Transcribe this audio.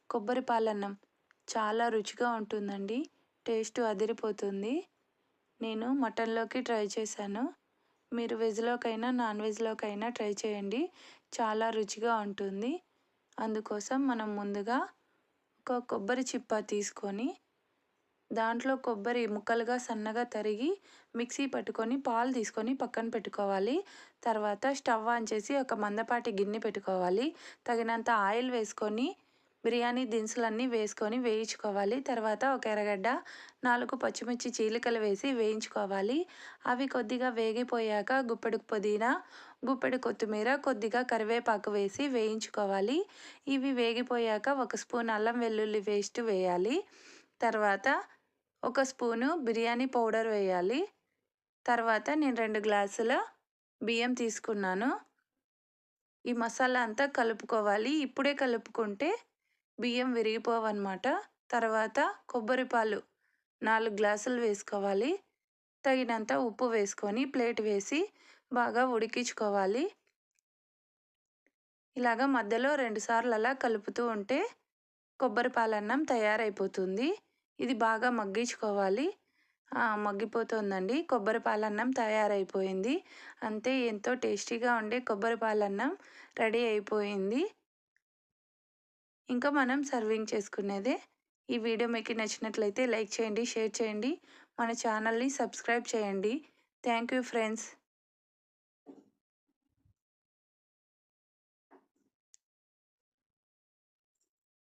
కొబ్బరి పాలన్నం చాలా రుచిగా ఉంటుందండి. టేస్ట్ అదిరిపోతుంది. నేను మటన్లోకి ట్రై చేశాను. మీరు వెజ్లోకైనా నాన్ వెజ్లోకైనా ట్రై చేయండి. చాలా రుచిగా ఉంటుంది. అందుకోసం మనం ముందుగా ఒక కొబ్బరి చిప్ప తీసుకొని దాంట్లో కొబ్బరి ముక్కలుగా సన్నగా తరిగి మిక్సీ పట్టుకొని పాలు తీసుకొని పక్కన పెట్టుకోవాలి. తర్వాత స్టవ్ ఆన్ చేసి ఒక మందపాటి గిన్నె పెట్టుకోవాలి. తగినంత ఆయిల్ వేసుకొని బిర్యానీ దినుసులన్నీ వేసుకొని వేయించుకోవాలి. తర్వాత ఒక ఎర్రగడ్డ 4 పచ్చిమిర్చి చీలికలు వేసి వేయించుకోవాలి. అవి కొద్దిగా వేగిపోయాక గుప్పెడు పుదీనా, గుప్పెడు కొత్తిమీర, కొద్దిగా కరివేపాకు వేసి వేయించుకోవాలి. ఇవి వేగిపోయాక ఒక స్పూన్ అల్లం వెల్లుల్లి పేస్ట్ వేయాలి. తర్వాత ఒక స్పూను బిర్యానీ పౌడర్ వేయాలి. తర్వాత నేను 2 గ్లాసుల బియ్యం తీసుకున్నాను. ఈ మసాలా అంతా కలుపుకోవాలి. ఇప్పుడే కలుపుకుంటే బియ్యం విరిగిపోవన్నమాట. తర్వాత కొబ్బరి పాలు 4 గ్లాసులు వేసుకోవాలి. తగినంత ఉప్పు వేసుకొని ప్లేట్ వేసి బాగా ఉడికించుకోవాలి. ఇలాగ మధ్యలో 2 సార్లు అలా కలుపుతూ ఉంటే కొబ్బరి పాలన్నం తయారైపోతుంది. ఇది బాగా మగ్గించుకోవాలి. మగ్గిపోతుందండి. కొబ్బరి పాలన్నం తయారైపోయింది. అంతే, ఎంతో టేస్టీగా ఉండే కొబ్బరి పాలన్నం రెడీ అయిపోయింది. ఇంకా మనం సర్వింగ్ చేసుకునేదే. ఈ వీడియో మీకు నచ్చినట్లయితే లైక్ చేయండి, షేర్ చేయండి, మన ఛానల్ని సబ్స్క్రైబ్ చేయండి. Thank you friends.